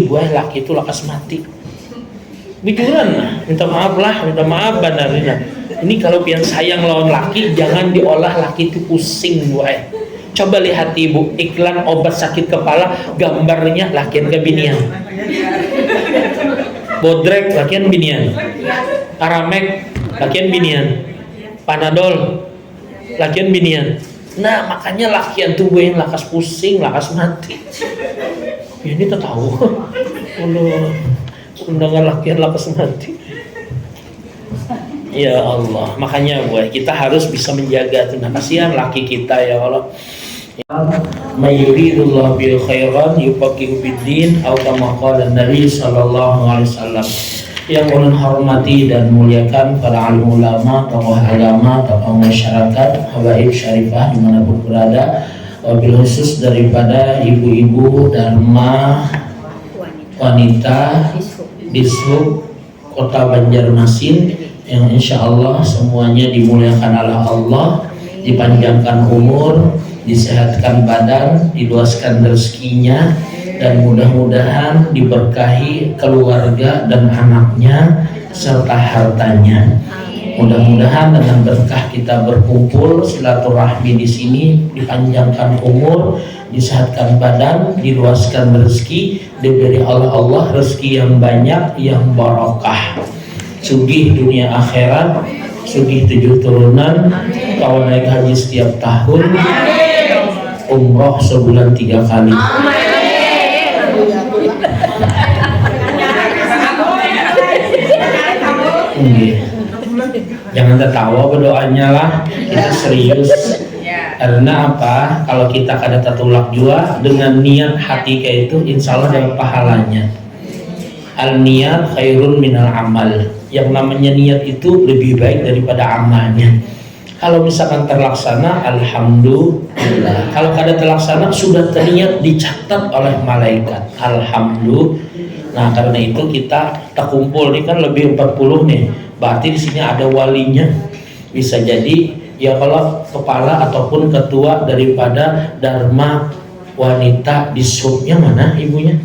buah laki itu lakas mati bijuran lah, minta maaf benar. Ini kalau pian sayang lawan laki, jangan diolah laki itu pusing buah. Coba lihat ibu iklan obat sakit kepala, gambarnya lakian ke binian, bodrek lakian binian, aramek lakian binian, panadol lakian binian. Nah makanya lakian tuh gue yang lakas pusing, lakas mati. Ya ini tahu. Undangan lakian lakas mati. Ya Allah, makanya gue kita harus bisa menjaga tuh. Nah, kasihan laki kita ya Allah. Mayuridullah bil khairan yufaqihu fiddin atau kama qala Nabi sallallahu alaihi wasallam. Yang ulun hormati dan muliakan para alim ulama, tokoh agama, tokoh masyarakat, habaib syarifah dimanapun berada, wabil khusus daripada ibu-ibu dharma wanita di Sub Kota Banjarmasin yang insya Allah semuanya dimuliakan oleh Allah, dipanjangkan umur, disehatkan badan, diluaskan rezekinya, dan mudah-mudahan diberkahi keluarga dan anaknya serta hartanya. Mudah-mudahan dengan berkah kita berkumpul silaturahmi di sini, dipanjangkan umur, disehatkan badan, diluaskan rezeki, diberi Allah rezeki yang banyak, yang barokah, sugih dunia akhirat, sugih 7 turunan, kawan naik haji setiap tahun, umroh sebulan 3 kali. Jangan tertawa berdoanya lah, kita serius. Karena apa? Kalau kita kada tertolak jua dengan niat hati kayak itu, insya Allah dapat pahalanya. Al niat khairun minal amal. Yang namanya niat itu lebih baik daripada amalnya. Kalau misalkan terlaksana, alhamdulillah. Kalau kada terlaksana, sudah terniat dicatat oleh malaikat. Alhamdulillah. Nah karena itu kita terkumpul ini kan lebih 40 nih. Berarti di sini ada walinya. Bisa jadi ya kalau kepala ataupun ketua daripada Dharma wanita di Subnya mana ibunya?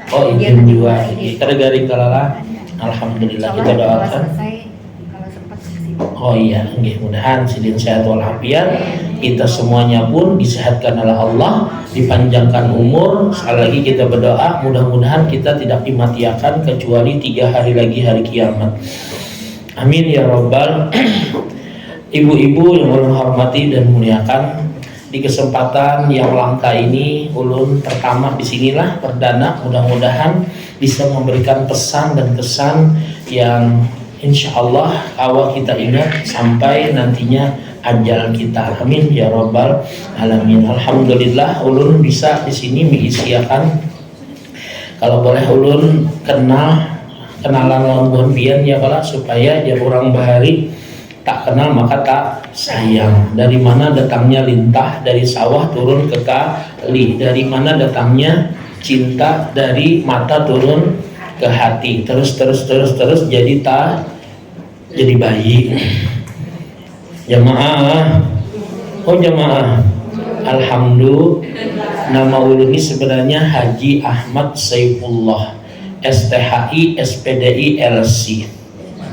Oh izin juga. Kita garing kalala. Alhamdulillah kita doakan. Oh iya, mudah-mudahan sidin sehat walafiat. Kita semuanya pun disehatkan oleh Allah, dipanjangkan umur. Sekali lagi kita berdoa, mudah-mudahan kita tidak dimatiakan kecuali 3 hari lagi hari kiamat. Amin ya Rabbal. Ibu-ibu yang ulun hormati dan muliakan, di kesempatan yang langka ini ulun pertama di sinilah perdana, mudah-mudahan bisa memberikan pesan dan kesan yang insya Allah awal kita ingat sampai nantinya ajal kita. Amin ya Rabbal alamin. Alhamdulillah ulun bisa di sini mengisiakan, kalau boleh ulun kenalan lawan bonbian ya kalau supaya dia orang bahari tak kenal maka tak sayang. Dari mana datangnya lintah, dari sawah turun ke kali. Dari mana datangnya cinta, dari mata turun ke hati. Terus jadi jadi bayi. Jamaah. Oh jamaah. Alhamdulillah. Nama ulun ini sebenarnya Haji Ahmad Saifullah, STHI SPDI LC.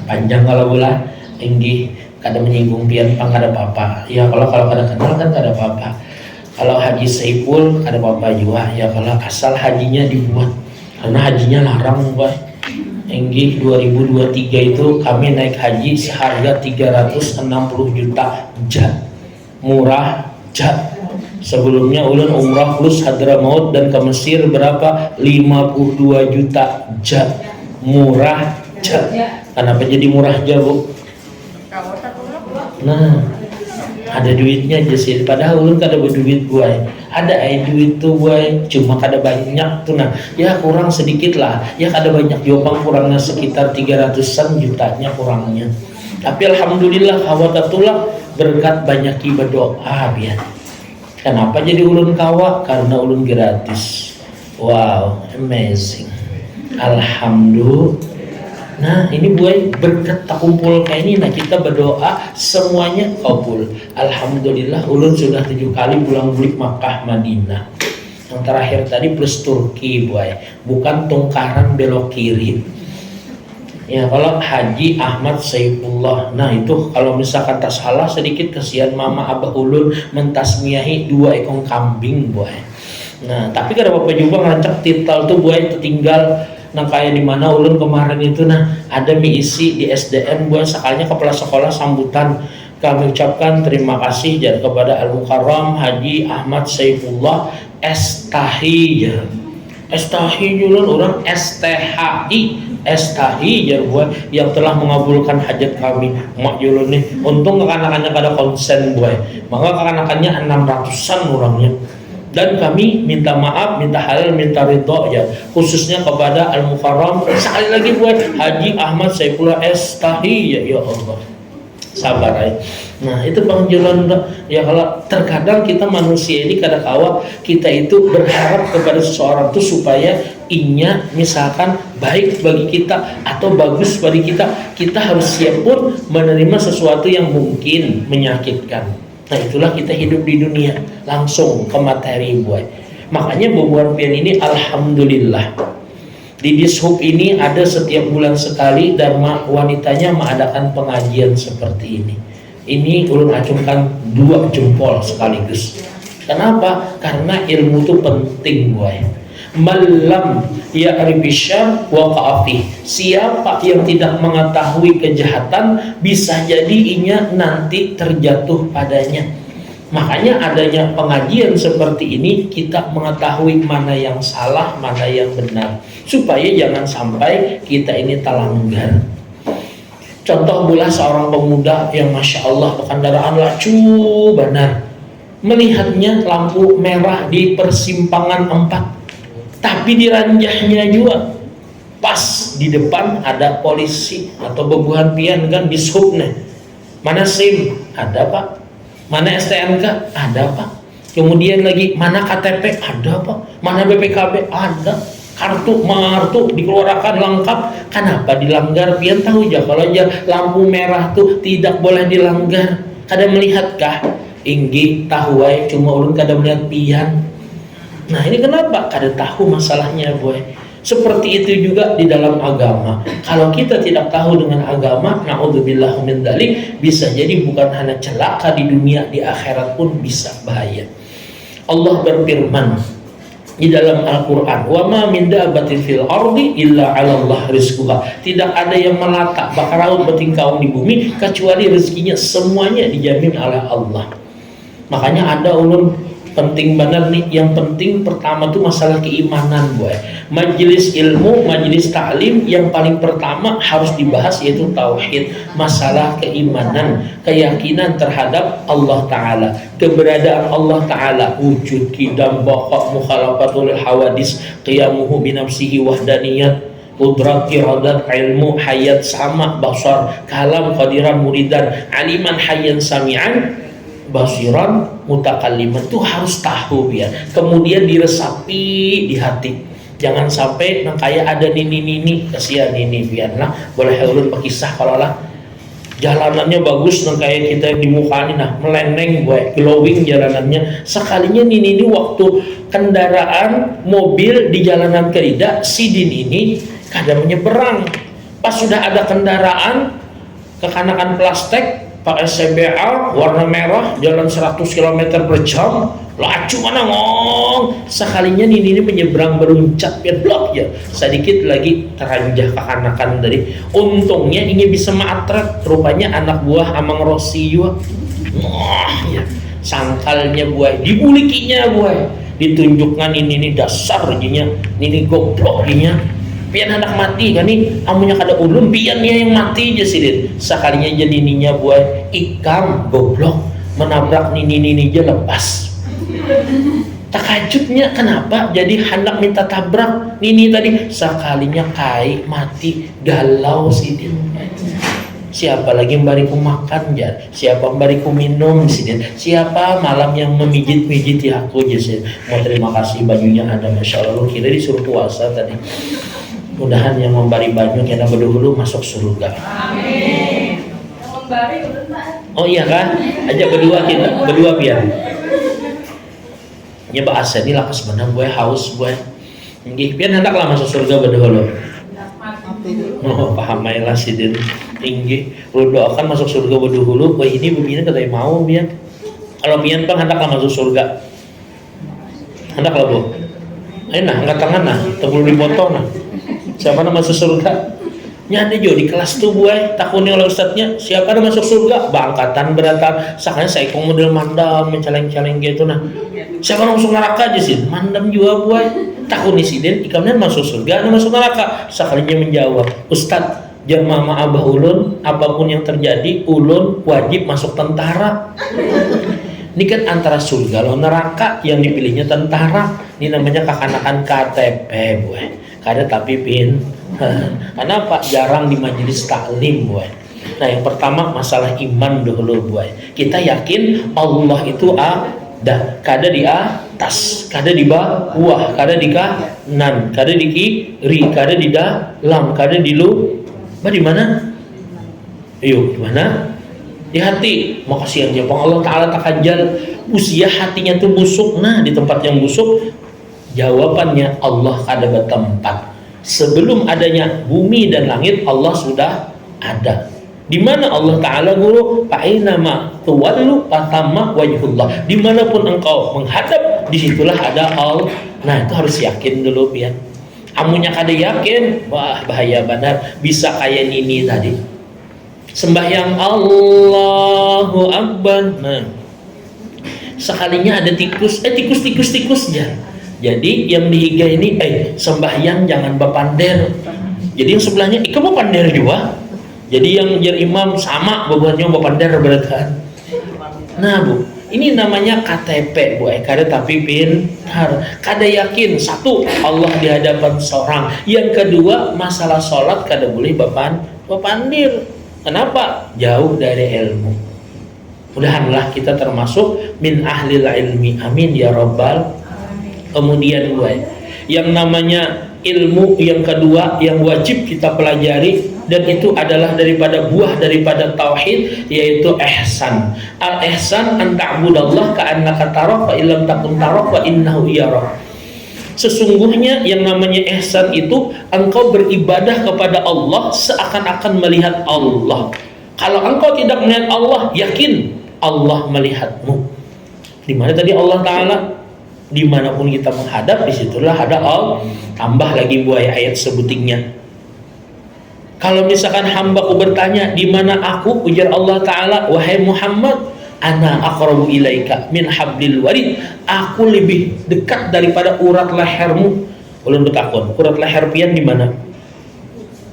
Panjang kalau bola tinggi, kada menyinggung pian pang kada apa-apa. Ya kalau kada kenal kan kada apa-apa. Kalau Haji Saiful kada apa-apa juga. Ya kalau asal hajinya dibuat, karena hajinya larang bah. Enggi 2023 itu kami naik haji seharga 360 juta jat. Murah jat. Sebelumnya ulun umrah plus Hadramaut dan ke Mesir berapa? 52 juta jat. Murah jat. Kenapa jadi murah jauh? Nah, ada duitnya aja sih. Padahal ulun kada berduit gue. Ada duit tuh gue, cuma kada banyak tuh. Nah, ya kurang sedikit lah. Ya kada banyak jopang, kurangnya sekitar 300-an jutanya kurangnya. Tapi alhamdulillah kawatatullah berkat banyak berdoa biar. Kenapa jadi ulun kawa? Karena ulun gratis. Wow, amazing. Alhamdulillah. Nah ini buat berkat tak kumpul kayak ini. Nah kita berdoa semuanya kabul. Alhamdulillah ulun sudah 7 kali pulang balik Makkah Madinah. Yang terakhir tadi plus Turki buai, bukan tungkaran belok kiri. Ya kalau Haji Ahmad Saifullah, nah itu kalau misalkan tak salah sedikit kesian mama abah ulun mentasmiahi 2 ekor kambing buai. Nah tapi kada bapak juga ngerancak titel tuh buai tertinggal. Nah kayak di mana ulun kemarin itu, nah ada isi di SDN buai sekalinya kepala sekolah sambutan. Kami ucapkan terima kasih kepada Al-Mukarram Haji Ahmad Saifullah Estahi ya. Estahi julan orang STHI Estahi ya buat yang telah mengabulkan hajat kami. Mak julun nih untung kekanakannya kada konsen buat, maka kekanakannya 600-an orangnya. Dan kami minta maaf, minta halal, minta ridho ya, khususnya kepada Al-Mukarram sekali lagi buat Haji Ahmad Saifullah Estahi ya Allah. Sabar ya. Nah itu penjualan ya. Kalau terkadang kita manusia ini kadang-kala kita itu berharap kepada seseorang itu supaya inya misalkan baik bagi kita atau bagus bagi kita, kita harus siap pun menerima sesuatu yang mungkin menyakitkan. Nah itulah kita hidup di dunia langsung ke materi buat. Makanya bubuan pian ini alhamdulillah di Dishub ini ada setiap bulan sekali Dharma wanitanya mengadakan pengajian seperti ini. Ini ulun acungkan 2 jempol sekaligus. Kenapa? Karena ilmu itu penting boy. Malam ya'rifi syarr waqa'a fi. Siapa yang tidak mengetahui kejahatan bisa jadi inya nanti terjatuh padanya. Makanya adanya pengajian seperti ini kita mengetahui mana yang salah, mana yang benar, supaya jangan sampai kita ini terlanggar. Contoh bola seorang pemuda yang masya Allah kendaraan lacu benar, melihatnya lampu merah di persimpangan 4, tapi di ranjahnya juga pas di depan ada polisi atau bebuhan pian kan dishubnya. Mana SIM? Ada pak. Mana STNK? Ada pak. Kemudian lagi mana KTP? Ada pak. Mana BPKB? Ada. Kartu martu dikeluarkan lengkap. Kenapa dilanggar? Pian tahu aja kalau aja lampu merah tuh tidak boleh dilanggar. Kada melihatkah? Inggi tahu ay, cuma ulun kada melihat pian. Nah ini kenapa? Kada tahu masalahnya boy. Seperti itu juga di dalam agama. Kalau kita tidak tahu dengan agama, naudzubillah min dzalik, bisa jadi bukan hanya celaka di dunia, di akhirat pun bisa bahaya. Allah berfirman di dalam Al-Qur'an, "Wa ma min dabbatin fil ardi illa 'ala Allah rizquha." Tidak ada yang melata bakaraut betingkau di bumi kecuali rezekinya semuanya dijamin oleh Allah. Makanya ada ulun penting benar nih, yang penting pertama tuh masalah keimanan boy. Majelis ilmu, majelis taklim yang paling pertama harus dibahas yaitu tauhid, masalah keimanan, keyakinan terhadap Allah Ta'ala, keberadaan Allah Ta'ala, wujud, qidam, baqa, mukhalafatul hawadis, qiyamuhu binafsihi wahdaniyat, qudrat, iradat, ilmu, hayat, sama, basar, kalam, qadiran, muridan, aliman, hayyan, sami'an, basiran, mutakalliman. Itu harus tahu ya. Kemudian diresapi di hati. Jangan sampai nang kayak ada nini kasihan nini biar lah. Boleh ulun berkisah kalau lah jalanannya bagus nang kayak kita di muka ini nah meleneng gue glowing jalanannya. Sekalinya nini waktu kendaraan mobil di jalanan kerida sidin ini kadang menyeberang. Pas sudah ada kendaraan kekanakan plastik pakai CBR warna merah jalan 100 km per jam laju mana ngong, sekalinya ini menyeberang beruncat biar blok ya sedikit lagi teranjah kekanakan dari. Untungnya ini bisa matret, rupanya anak buah Amang Rossi juga. Ya sangkalnya buah dibulikinya buah ditunjukkan ini dasar ini goblok pian anak mati kan nih amunya kada ulun piannya yang mati aja sih sekalinya jadi nininya buat ikam goblok menabrak nini aja lepas. Takajubnya kenapa jadi hendak minta tabrak nini tadi sekalinya kai mati galau sih dia. Siapa lagi yang bariku makan ya, siapa yang bariku minum sih, siapa malam yang memijit ya aku sih. Mau terima kasih bajunya ada, masya Allah. Kira disuruh puasa tadi. Mudahan yang memberi baju kita berdahulu masuk surga. Amin. Oh iya kan? Ajak berdua kita, berdua biar. nya bahasa ini lakas benar gue haus gue nggih pian hendaklah masuk surga badaholo. Oh paham lah sidin tinggi lu doakan masuk surga badaholo gue ini begini katanya mau pian kalau pian bang hendaklah masuk surga hendaklah bu ayo nah angkat tangan nah tebul dipotong nah siapa nama masuk surga nyade jo di kelas tuh gue takutnya oleh ustadznya siapa yang masuk surga bangkatan beratan sakanya saya kong model mandam mencaleng-caleng gitu nah siapa yang masuk neraka aja sih mandam juga gue takut nih sih den ikamnya masuk surga atau masuk neraka sakalinya menjawab ustadz jar mama abah ulun apapun yang terjadi ulun wajib masuk tentara ini kan antara surga lawan neraka yang dipilihnya tentara ini namanya kekanakan KTP gue kada tapi pin kenapa jarang di majelis taklim boy. Nah yang pertama masalah iman dulu boy. Kita yakin Allah itu ada, kada di atas, kada di bawah, kada di kanan, kada di kiri, kada di dalam, kada di luar. Di mana? Ayo di mana? Di hati. Makasih aja Allah Taala takajal usia hatinya tuh busuk. Nah di tempat yang busuk jawabannya Allah kada bertempat. Sebelum adanya bumi dan langit Allah sudah ada. Di mana Allah Taala guru fa'inama tuwallu fatamma wajhullah. Dimanapun engkau menghadap disitulah ada Allah. Nah itu harus yakin dulu ya. Amunya kada yakin wah bahaya benar bisa kayak Nini tadi sembahyang Allahu Akbar. Nah sekalinya ada tikusnya. Jadi yang dihiga ini sembahyang jangan bapander. Jadi yang sebelahnya ikut bapander juga. Jadi yang jar imam sama bebannya bapander beratan. Nah bu, ini namanya KTP bu. Kada tapi pintar. Kada yakin satu Allah di hadapan seorang. Yang kedua masalah sholat kada boleh bapandir. Kenapa? Jauh dari ilmu. Mudahanlah kita termasuk min ahlil ilmi. Amin ya rabbal. Kemudian gue yang namanya ilmu yang kedua yang wajib kita pelajari dan itu adalah buah daripada tauhid yaitu ihsan. Al ihsan an ta'budallah ka'annaka tarah fa illam takun tarah fa innahu yarah. Sesungguhnya yang namanya ihsan itu engkau beribadah kepada Allah seakan-akan melihat Allah. Kalau engkau tidak melihat Allah, yakin Allah melihatmu. Di mana tadi Allah Taala? Dimanapun kita menghadap disitulah ada Allah. Tambah lagi buaya ayat sebutingnya. Kalau misalkan hambaku bertanya di mana aku, ujar Allah Taala, wahai Muhammad, ana aqrabu ilaika min hablil warid. Aku lebih dekat daripada urat lehermu. Ulun bertakon, urat leher pian di mana?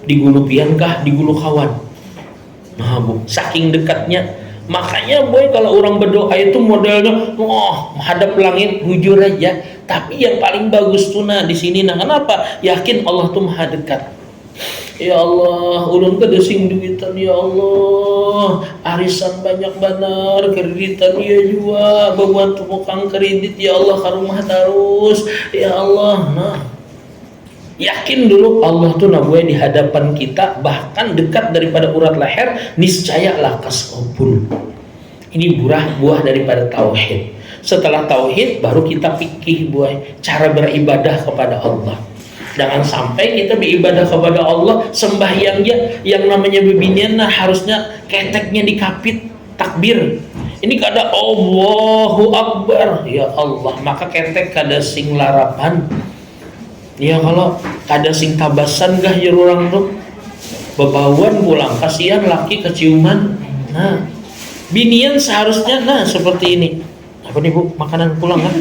Di gulu pian kah? Di gulu kawan? Nah bu, saking dekatnya. Makanya boy kalau orang berdoa itu modelnya menghadap langit jujur aja. Tapi yang paling bagus tuh nah di sini nah kenapa? Yakin Allah tuh maha dekat. Ya Allah, ulun kada sing duitan ya Allah. Arisan banyak benar, kreditan ya juga. Beban tukang kredit ya Allah karumah terus. Ya Allah, nah. Yakin dulu Allah tuh nabuai di hadapan kita bahkan dekat daripada urat leher niscayalah kasabul. Ini buah daripada tauhid. Setelah tauhid baru kita fikih buah cara beribadah kepada Allah. Jangan sampai kita beribadah kepada Allah sembahyangnya yang namanya bebinian nah harusnya keteknya dikapit takbir. Ini kada Allahu Akbar ya Allah maka ketek kada sing larapan. Ya kalau kada sing tabasan gah jar urang tuh bebawan pulang kasihan laki keciuman. Nah binian seharusnya nah seperti ini. Apa nih bu makanan pulang kan?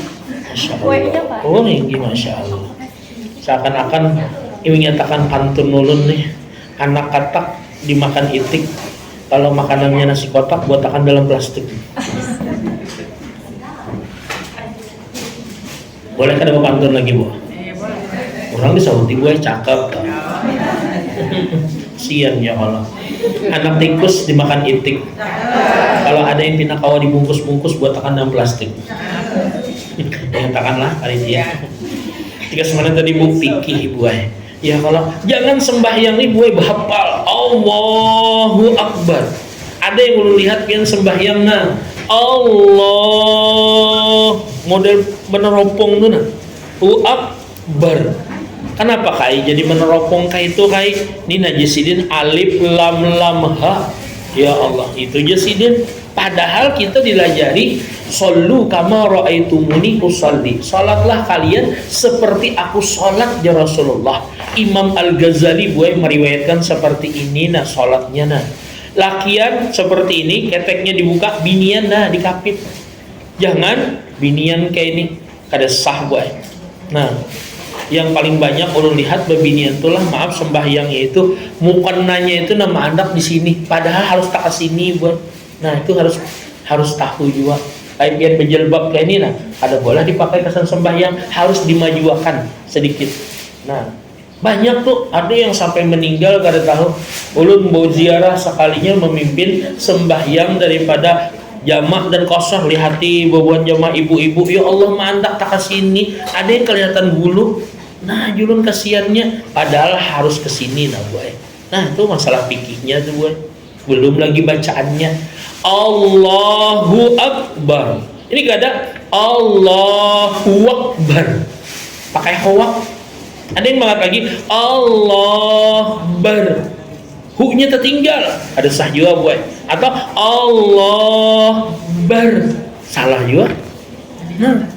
Masya Allah. Oh ini masya Allah. Seakan-akan ini nyatakan pantun ulun nih anak katak dimakan itik. Kalau makanannya nasi kotak buatakan dalam plastik. Boleh kada pantun lagi bu? Orang disauti gue cakep sian ya Allah anak tikus dimakan itik kalau ada yang pindah kawa dibungkus-bungkus buat tekan dalam plastik yang takanlah kali dia jika sebenarnya tadi bu fikih gue ya kalau jangan sembahyang nih gue bahapal Allahu Akbar ada yang belum lihat pian sembahyang nah Allah model meneropong tuh nah. Akbar. Kenapa kai jadi meneropong kai itu kai? Ini najisidin alif lam lam ha. Ya Allah, itu jasidin. Padahal kita dilajari sallu kama raaitumuni usalli. Salatlah kalian seperti aku salat ya Rasulullah. Imam Al-Ghazali buai meriwayatkan seperti ini nah salatnya nah. Lakian seperti ini, keteknya dibuka, binian nah dikapit. Jangan binian kayak ini, kada sah buai. Nah, yang paling banyak ulun lihat bebinian itulah maaf sembahyangnya itu mukannanya itu nama anak di sini, padahal harus tak ke sini buat. Nah itu harus tahu juga. Kayak biar berjilbab kayak ini nah, ada boleh dipakai kesan sembahyang, harus dimajuakan sedikit. Nah banyak tuh ada yang sampai meninggal kada tahu. Ulun mau ziarah sekalinya memimpin sembahyang daripada jamak dan kosong lihati buat jamaah ibu-ibu, ya Allah mandak tak kesini, ada yang kelihatan bulu. Nah julun kasihannya, padahal harus kesini nah boy. Nah itu masalah fikihnya tuh boy. Belum lagi bacaannya Allahu Akbar. Ini gak ada Allahu Akbar pakai hoak. Ada yang malah lagi Allah Akbar, hu-nya tertinggal, ada sah juga boy. Atau Allah Akbar, salah juga. Nah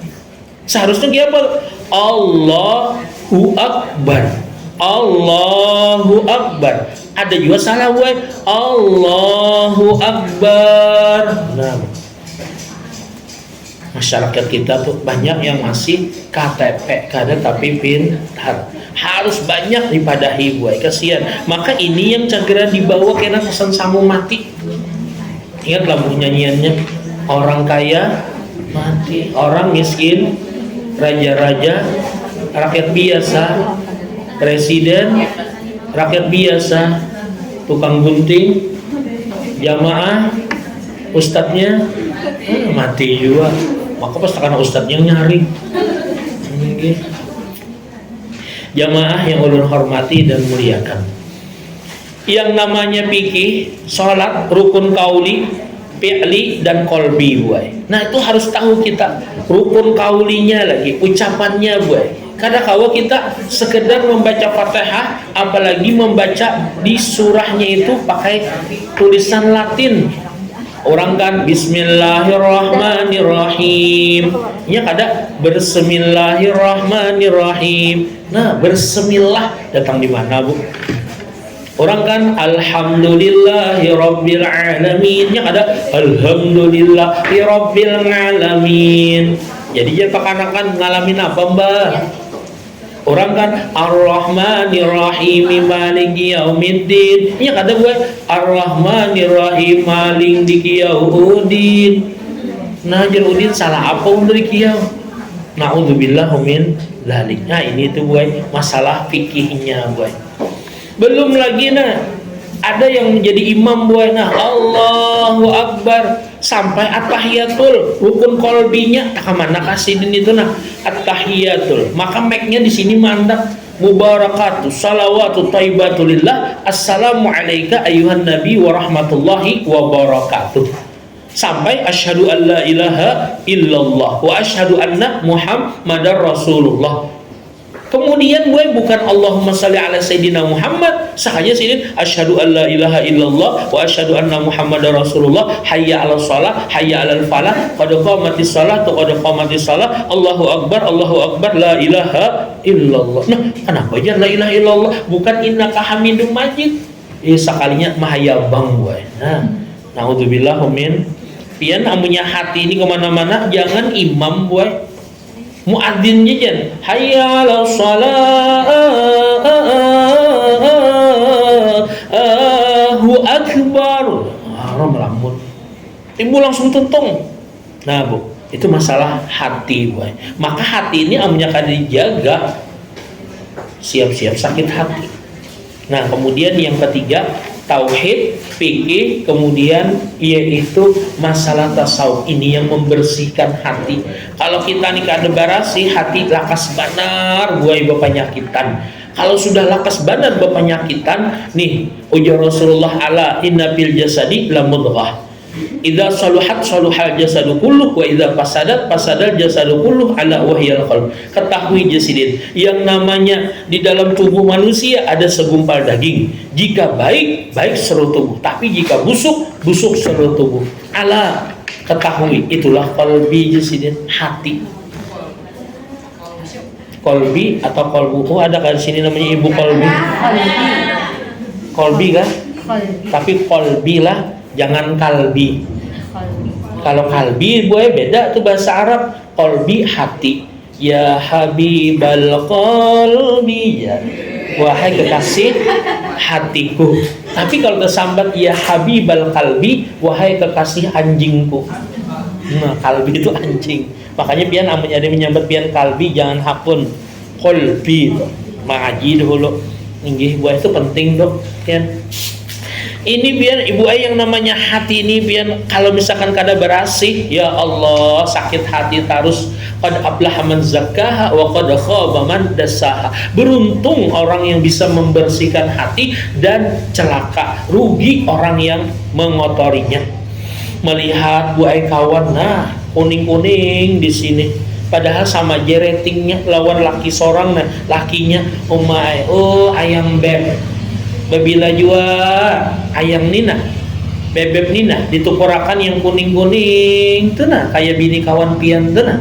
seharusnya dia apa? Allahu Akbar, Allahu Akbar. Ada juga salah boy, Allahu Akbar. Nah masyarakat kita tuh banyak yang masih KTP kada tapi pintar, harus banyak dipadahi boy, kasihan. Maka ini yang segera dibawa kena pesan samu mati. Ingat lagu nyanyiannya, orang kaya mati, orang miskin, raja-raja, rakyat biasa, presiden, rakyat biasa, tukang gunting, jamaah, ustadznya mati juga. Maka pas karena ustadznya nyari. Jamaah yang ulun hormati dan muliakan, yang namanya fikih, sholat, rukun kauli, fi'li dan kolbi buai. Nah itu harus tahu kita rukun kaulinya lagi, ucapannya buai. Kadang kalau kita sekedar membaca Fatihah, apalagi membaca di surahnya itu pakai tulisan Latin. Orang kan Bismillahirrahmanirrahim, ya kada Bismillahirrahmanirrahim. Nah bersemillah datang di mana bu? Orang kan Alhamdulillahirabbil alamin, ya kada Alhamdulillahirabbil alamin. Jadi dia pakanakan ngalamin apa mbak? Orang kan Ar-Rahmanir-Rahim Maliki Yaumiddin, ya kada gue Ar-Rahmanir-Rahim Maliki Yaumiddin. Nah Udin salah apa untuk kiyau? Na'udzubillah min dzalik. Nah ini tuh gue masalah fikihnya gue. Belum lagi nah ada yang menjadi imam gue, nah Allahu Akbar sampai at-tahiyatul, rukun kolbinya tak mana kasidin itu nah at-tahiyatul. Maka make-nya di sini mandak mubarakatuh salawatu thayyibatulillah assalamu alayka ayyuhan nabi wa rahmatullahi wa barakatuh, sampai asyhadu an la ilaha illallah wa asyhadu anna muhammadar rasulullah. Kemudian gue bukan Allahumma shalli ala sayyidina Muhammad, sahaja sini asyhadu an la ilaha illallah wa asyhadu anna Muhammadar Rasulullah, hayya 'alas shalah, hayya 'alal falah, qad qamatis shalah, qad qamatis shalah, Allahu akbar, la ilaha illallah. Nah, kenapa aja la ilaha illallah bukan innaka hamidum majid? Sekalinya mahayabang gue. Nah, naudzubillah min pian amunya hati ini kemana mana jangan imam gue. Muadzinnya jan hayya 'alas shalah Allahu akbar, melamun timbul langsung tentung. Nah bu, itu masalah hati boy. Maka hati ini amunya kada dijaga, siap-siap sakit hati. Nah kemudian yang ketiga tauhid, fikih, kemudian yaitu masalah tasawuf. Ini yang membersihkan hati. Kalau kita nih kada berasi hati lakas banar buai bepenyakitan. Kalau sudah lakas banar bepenyakitan nih ujar Rasulullah ala inna fil jasadi la mudghah. Idza saluhat saluhal jasadu kulluh wa idza fasadat fasadal jasadu kulluh ala wahyal qalb. Ketahui jasidin, yang namanya di dalam tubuh manusia ada segumpal daging. Jika baik, baik seluruh tubuh, tapi jika busuk, busuk seluruh tubuh. Ala, ketahui, itulah qalbi jasidin, hati. Kolbi atau kolbu, oh ada kan sini namanya ibu kolbi. Kolbi kan? Tapi kolbi lah, jangan kalbi. Kalau kalbi boy beda tuh bahasa Arab. Kolbi hati. Ya habibal kolbi, ya wahai kekasih hatiku. Tapi kalau tersambat ya habibal kalbi, wahai kekasih anjingku. Nah, kalbi itu anjing. Makanya pian amanya ada menyambat pian kalbi, jangan hapun kolbi. Mengaji dulu. Inggih buah itu penting dok pian. Ini biar ibu ayah yang namanya hati ini biar kalau misalkan kada berasih, ya Allah sakit hati terus. Qad aflaha man zakkaha wa qad khaba man dassaha. Beruntung orang yang bisa membersihkan hati dan celaka, rugi orang yang mengotorinya. Melihat buai kawan, nah kuning-kuning di sini. Padahal sama aja ratingnya lawan laki sorang, nah lakinya oh ayam beb. Babila jua ayam nina, bebek nina ditukurakan yang kuning-kuning tuh nah kayak bini kawan pian tuh nah.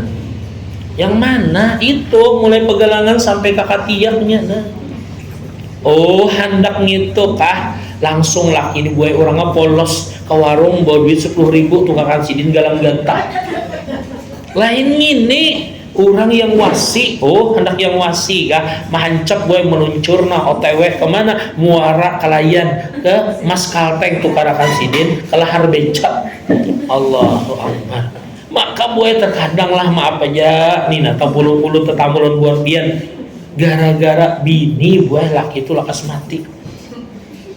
Yang mana itu mulai pegalangan sampai kakak tiaknya nah. Oh hendak gitu kah? Langsung laki ini buai orangnya polos ke warung bawa duit 10.000 tunggakan sidin galang gantah. Lain ini orang yang wasi, oh hendak yang wasi kah? Mahancap gue meluncur nah OTW kemana? Muara Kalayan ke Mas Kalpeng tukarakan sidin ke lahar becak. Allahu Akbar. Maka gue terkadang lah maaf aja Nina tampuluh-puluh tetamulun buat pian gara-gara bini gue laki itu lakas mati.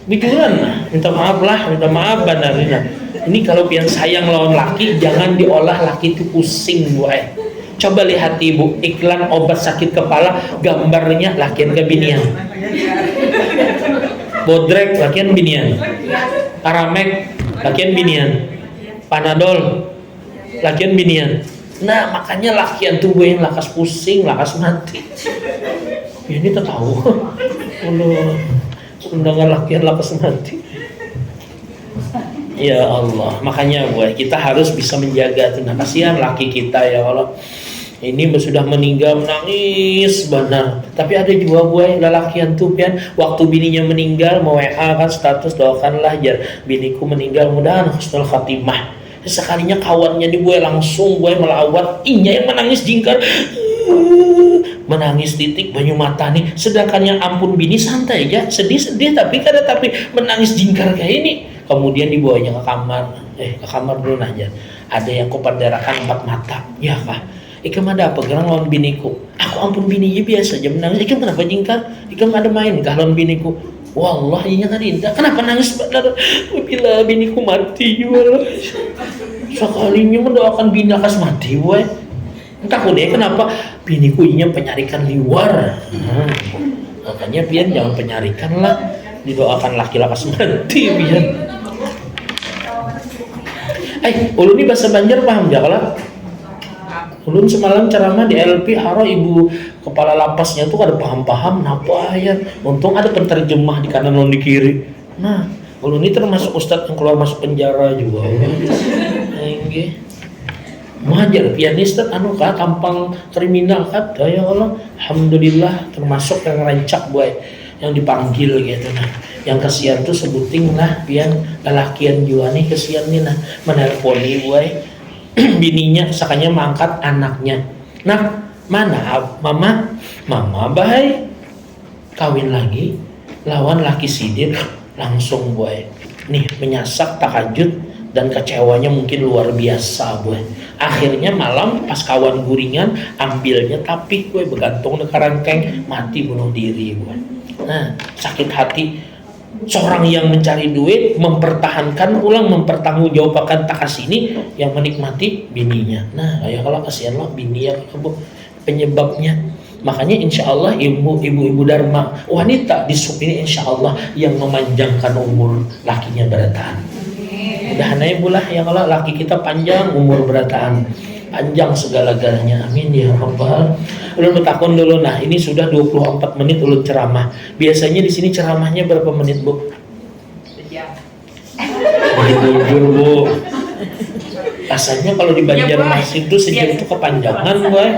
Biduran lah, minta maaf benar Nina. Ini kalau pian sayang lawan laki jangan diolah laki itu pusing gue. Coba lihat ibu iklan obat sakit kepala, gambarnya lakian ke binian. Bodrek lakian binian. Aramek lakian binian. Panadol lakian binian. Nah makanya lakian tuh gue yang lakas pusing, lakas mati. Ini tak tahu. Undangan lakian lakas mati. Ya Allah, makanya gue kita harus bisa menjaga tuh. Nah kasihan laki kita ya Allah. Ini sudah meninggal menangis benar. Tapi ada juga gue lelakian tuh pian waktu bininya meninggal mau WA kan status doakanlah jar biniku meninggal mudahan husnul khatimah. Sekalinya kawannya di gue langsung gue melawat, inya yang menangis jingkar. Menangis titik banyu mata nih, sedangkan yang ampun bini santai aja, sedih-sedih tapi menangis jingkar kayak ini. Kemudian dibawanya ke kamar dulu aja. Ada yang kopandarakan 4 mata. Ya kah? Ikam ada apa gerang lawan biniku? Aku ampun bininya biasa aja menangis. Ikam kenapa jingkar? Ikam ada main kah lawan biniku? Wallahi nya tadi kenapa nangis? Bila biniku mati juga. Sekalinya mendoakan bini akas mati gue. Entah deh kenapa biniku inya penyarikan liwar. Makanya pian jangan penyarikan lah, didoakan laki lakas mati pian. Ulun ini bahasa Banjar paham ya kalau? Ulun semalam ceramah di LP haro ibu kepala lapasnya tuh ada paham-paham napa ayat. Untung ada penterjemah di kanan dan di kiri. Nah, ulun ini termasuk ustadz yang keluar masuk penjara juga. Nggih. Majar pianis anu kah tampang kriminal kan ya Allah. Alhamdulillah termasuk yang rancak boy yang dipanggil gitu nah. Yang kasihan tuh sebuting lah pian lelakian juga nih kasihan nih nah menelponi boy bininya sakanya mangkat anaknya. Nah, mana mama bahai kawin lagi lawan laki sidin langsung boy. Nih menyasak tahajud dan kecewanya mungkin luar biasa boy. Akhirnya malam pas kawan guringan ambilnya tapi gue bergantung ke rangkeng mati bunuh diri gue. Nah sakit hati seorang yang mencari duit mempertahankan ulang mempertanggungjawabkan takas ini yang menikmati bininya. Nah ya kalau kasihan lah bini ya penyebabnya. Makanya insya Allah ibu-ibu dharma wanita di sub ini insya Allah yang memanjangkan umur lakinya bertahan. Mudahan aja bulah ya kalau laki kita panjang umur berataan, panjang segala-galanya, amin ya rabbal. Ulun bertakun dulu, nah ini sudah 24 menit ulun ceramah. Biasanya di sini ceramahnya berapa menit bu? Sejam. Jujur bu, rasanya kalau di Banjarmasin itu sejam itu kepanjangan boy.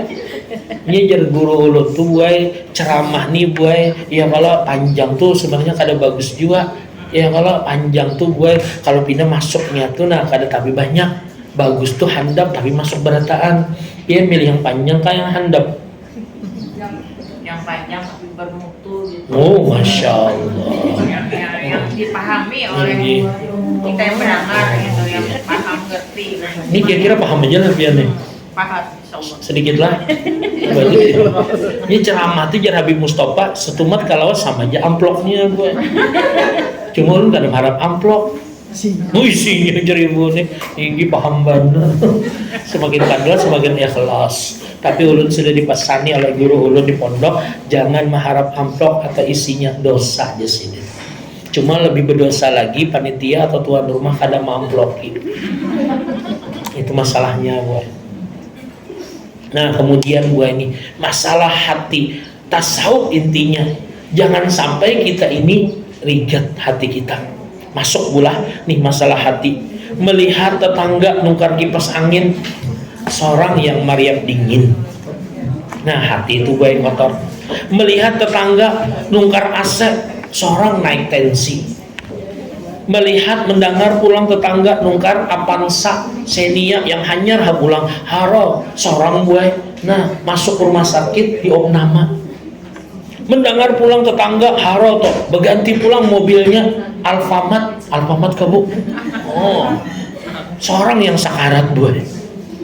Ini jar guru ulun tuh boy ceramah nih boy, ya kalau panjang tuh sebenarnya kada bagus juga. Ya kalau panjang tuh boy kalau pindah masuknya tuh nah kada tapi banyak. Bagus tuh handap tapi masuk berataan. Ya milih yang panjang kayak yang handap. Yang panjang tapi bermutu gitu. Oh masya Allah. Yang dipahami oleh kita yang berangkat gitu, yang paham ngerti. Ini kira-kira paham aja lah biar nih. Paham, insyaallah. Sedikit lah. Ini ceramah tuh jar Habib Mustafa setumat kalau sama aja amplopnya gue. Cuma lu gak ada harap amplop. Isinya jadi ibu nih, ini paham benar. Semakin pandai semakin ikhlas. Tapi ulun sudah dipasani oleh guru ulun di pondok, jangan mengharap amplop atau isinya, dosa aja sini. Cuma lebih berdosa lagi panitia atau tuan rumah kada mengamplopi. Itu masalahnya gue. Nah kemudian gue ini masalah hati, tasawuf intinya jangan sampai kita ini rigat hati kita. Masuk pula nih masalah hati, melihat tetangga nukar kipas angin, seorang yang Maryam dingin. Nah hati itu gue kotor. Melihat tetangga nukar AC, seorang naik tensi. Melihat mendengar pulang tetangga nungkar Avanza Xenia yang hanyar pulang haro seorang gue nah masuk rumah sakit di opnama. Mendengar pulang tetangga haro toh berganti pulang mobilnya Alfamart kamu. Oh seorang yang sakarat gue.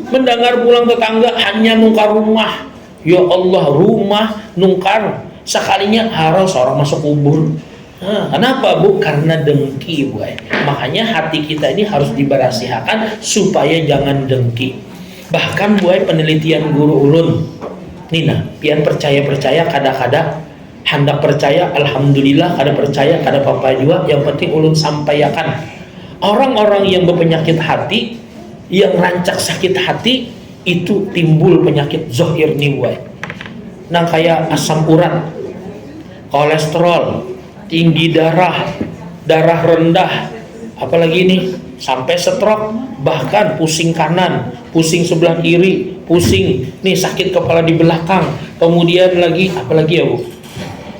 Mendengar pulang tetangga hanya nungkar rumah, ya Allah rumah nungkar sekalinya haro seorang masuk kubur. Kenapa bu? Karena dengki bu. Makanya hati kita ini harus diberasihakan supaya jangan dengki. Bahkan bu penelitian guru ulun Nina, pian percaya kadang-kadang hendak percaya, alhamdulillah kada percaya kada apa-apa juga. Yang penting ulun sampaikan. Orang-orang yang berpenyakit hati, yang rancak sakit hati itu timbul penyakit zohir nih bu. Nah kayak asam urat, kolesterol, tinggi darah rendah, apalagi nih sampai stroke, bahkan pusing kanan, pusing sebelah kiri, pusing nih sakit kepala di belakang, kemudian lagi apalagi ya bu,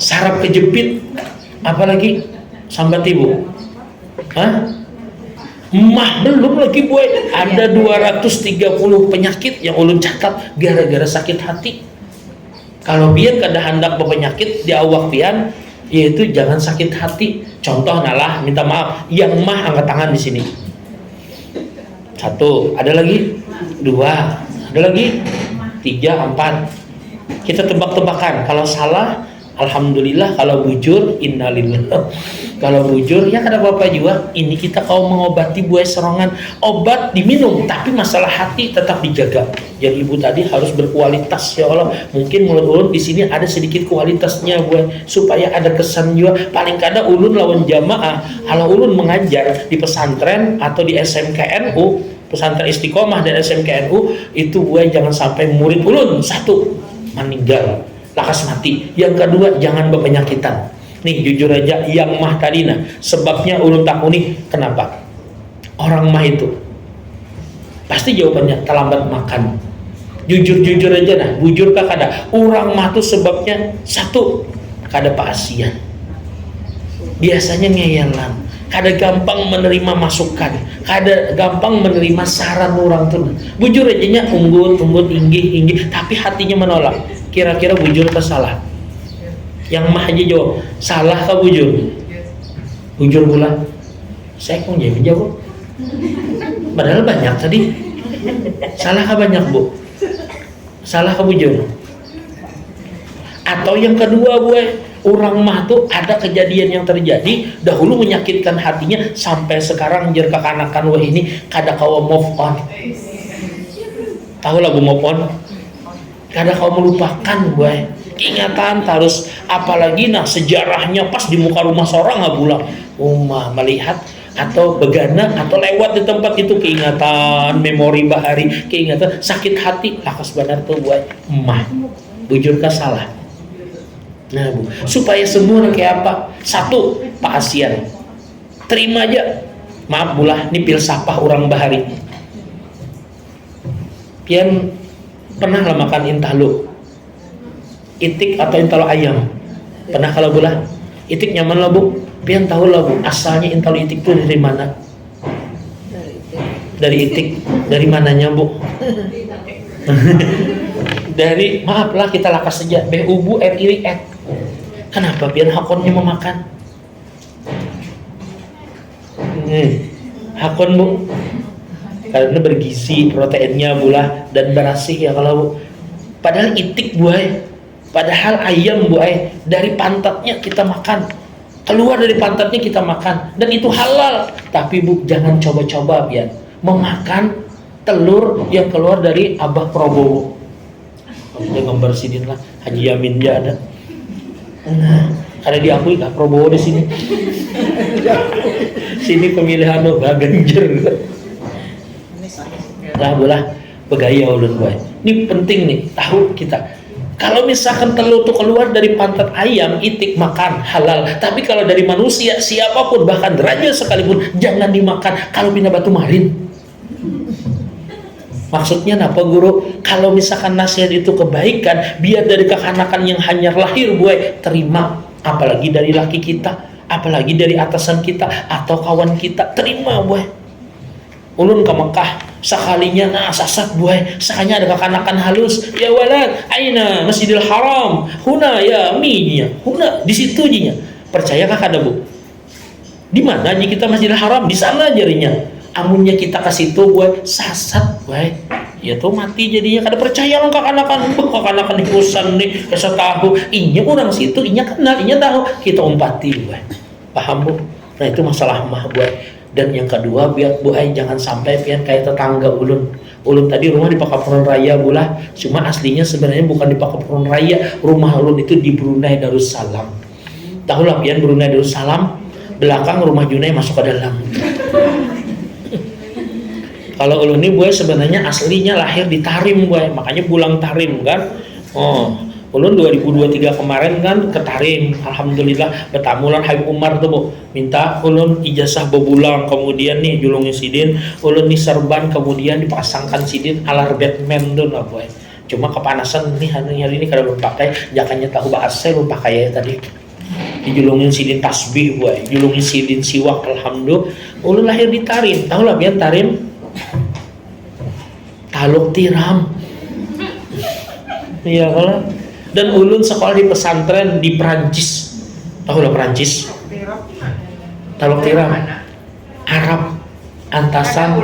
saraf kejepit, apalagi sambat ibu, mah belum lagi bu, ada 230 penyakit yang ulun catat gara-gara sakit hati. Kalau biar kada hendak berpenyakit di awak pian, yaitu jangan sakit hati. Contoh nalah minta maaf yang mah angkat tangan di sini. 1, ada lagi 2, ada lagi 3, 4. Kita tebak-tebakan. Kalau salah alhamdulillah, kalau bujur innalillah. Kalau bujur ya kada apa-apa juga. Ini kita kau mengobati buah serongan, obat diminum tapi masalah hati tetap dijaga. Jadi ibu tadi harus berkualitas ya Allah. Mungkin mulut ulun di sini ada sedikit kualitasnya buat supaya ada kesan juga. Paling kada ulun lawan jamaah. Kalau ulun mengajar di pesantren atau di SMKNU, pesantren Istiqomah dan SMKNU itu buat jangan sampai murid ulun 1 meninggal, lakas mati. Yang kedua jangan berpenyakitan. Nih jujur aja yang mah tadi nah sebabnya ulun takuni kenapa orang mah itu pasti jawabannya terlambat makan. Jujur aja nah, bujur kah kada orang mah tuh sebabnya 1 kada paasian, biasanya ngeyelan, kada gampang menerima masukan, kada gampang menerima saran orang tuh. Bujur aja nya unggut tinggi tapi hatinya menolak. Kira-kira bujur atau salah? Yang mah aja jawab salah kah bujur? Bujur pula saya kok jawab padahal banyak tadi. Salah kah banyak bu? Salah kah bujur? Atau yang kedua bu, orang mah tuh ada kejadian yang terjadi dahulu menyakitkan hatinya sampai sekarang jer kekanakan wah ini kada kawa move on. Tahu lagu move on? Kada kawa melupakan bu. Ingatan terus, apalagi nah sejarahnya pas di muka rumah seorang nggak pulang. Melihat atau begana atau lewat di tempat itu keingatan memori bahari, keingatan sakit hati lakas benar tuh buat emah bujur ka salah. Nah Bu, supaya sembuh kayak apa? Satu, Pak Asian terima aja, maaf bulah ini pil sapah orang bahari pian pernah lah makan intalu itik atau intalo ayam, pernah kalau bulah itik nyaman lah Bu, pian tahu lah Bu asalnya intalu itik itu dari mana? Dari itik, dari mananya Bu? Dari, maaf lah kita lakas saja BUBU RI. Kenapa pian hakonnya memakan? Hakon Bu, karena bergizi proteinnya bulah dan berasih ya kalau Bu. Padahal itik buai, padahal ayam buai dari pantatnya kita makan, keluar dari pantatnya kita makan dan itu halal. Tapi Bu jangan coba-coba pian memakan telur yang keluar dari Abah Prabowo. Dia ngebersihin lah Haji Yamin dia ada. Karena diakui Kak Prabowo di sini. Sini pemilihan lo gak Ganjar. Lah bolah begaya ulun boy. Ini penting nih tahu kita. Kalau misalkan telur itu keluar dari pantat ayam, itik makan halal. Tapi kalau dari manusia siapapun bahkan raja sekalipun jangan dimakan kalau pindah batu marin. Maksudnya apa guru? Kalau misalkan nasihat itu kebaikan, biar dari kekanakan yang hanya lahir buai terima, apalagi dari laki kita, apalagi dari atasan kita atau kawan kita, terima buai. Ulun ke Mekah sekalinya sasat buai, sakanya ada kekanakan halus, ya walad, aina Masjidil Haram, huna ya minya, huna di situ jinya. Percayakah kada Bu? Di mana nih kita Masjidil Haram? Di sana jarinya. Amunnya kita ke situ buat sasat buat ya tuh mati jadinya. Kada percaya lah kekanakan di kosan nih kesal tahu inya orang situ inya kenal inya tahu kita umpati buat paham Bu. Nah itu masalah mah buat. Dan yang kedua biar buat jangan sampai pian kayak tetangga ulun tadi rumah di Pakapuran Raya bulah, cuma aslinya sebenarnya bukan di Pakapuran Raya, rumah ulun itu di Brunei Darussalam. Tahu lah pian Brunei Darussalam belakang rumah Junai masuk ke dalam. Kalau ulun ini buai sebenarnya aslinya lahir di Tarim buai, makanya pulang Tarim kan. Oh, ulun 2023 kemarin kan ke Tarim, alhamdulillah bertamulan Habib Umar tuh Bu, minta ulun ijazah bebulang, kemudian nih julungin sidin, ulun nih serban, kemudian dipasangkan sidin alar Batman tuh lah buai. Cuma kepanasan nih hari ini kada belum pakai, jangannya tahu bahasa belum pakai ya tadi. Dijulungin sidin tasbih buai, julungin sidin siwak, alhamdulillah. Ulun lahir di Tarim, tahu lah biar Tarim. Taluk Tiram. Iya kalau dan ulun sekolah di pesantren di Perancis. Tahu lah Perancis? Taluk Tiram. Arab. Antasan.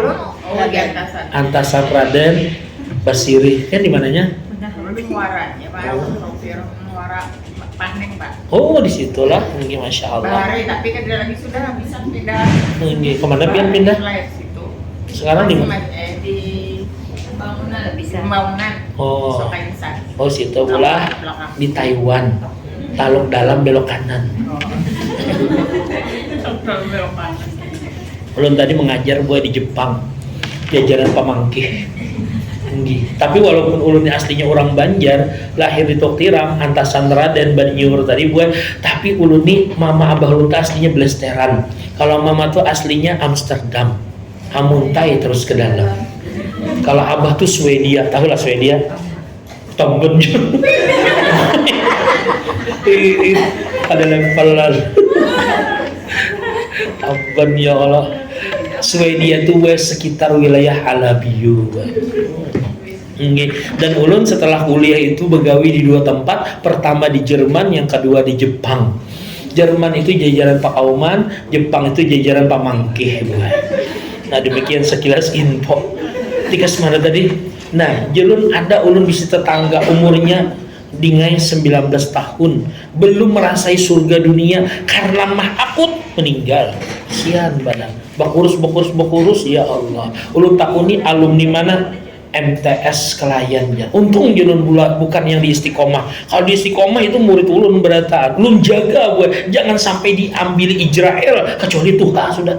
Antasan Raden Basiri. Kan di mananya? Muaranya Pak. Muara Paneng Pak. Oh di situlah. Nggih Masya Allah. Bahari tapi kan dia lagi sudah bisa pindah. Nggih kemana pian pindah? Sekarang di mana? Di Bangunan bisa. Bangunan. Oh. Sokaisan. Oh situ pula di Taiwan. Taluk dalam belok kanan. Belok kanan. Ulun tadi mengajar buat di Jepang. Jajaran pamangkih. Tapi walaupun ulunnya aslinya orang Banjar, lahir di Toktiram, Antasan Raden Banyur tadi buat, tapi ulun nih mama abah ulun aslinya Blesteran. Kalau mama tuh aslinya Amsterdam. Hamuntai terus ke dalam. Kalau abah tuh Swedia, tahu lah Swedia? Tombon ada level abang ya Allah. Swedia tuh sekitar wilayah Alabiu. Dan ulun setelah kuliah itu begawi di dua tempat, pertama di Jerman, yang kedua di Jepang. Jerman itu jajaran Pak Auman, Jepang itu jajaran Pak Mangkih. Nah demikian sekilas info. Tikas mana tadi? Nah jelun ada ulun bisa tetangga umurnya dingai 19 tahun, belum merasai surga dunia karena mah akut meninggal. Sian badan bakurus ya Allah. Ulun takuni alumni mana? MTS Kelayannya. Untung jelun bukan yang di Istiqomah. Kalau di Istiqomah itu murid ulun berataan. Ulun jaga buat jangan sampai diambil Israel kecuali Tuhan sudah.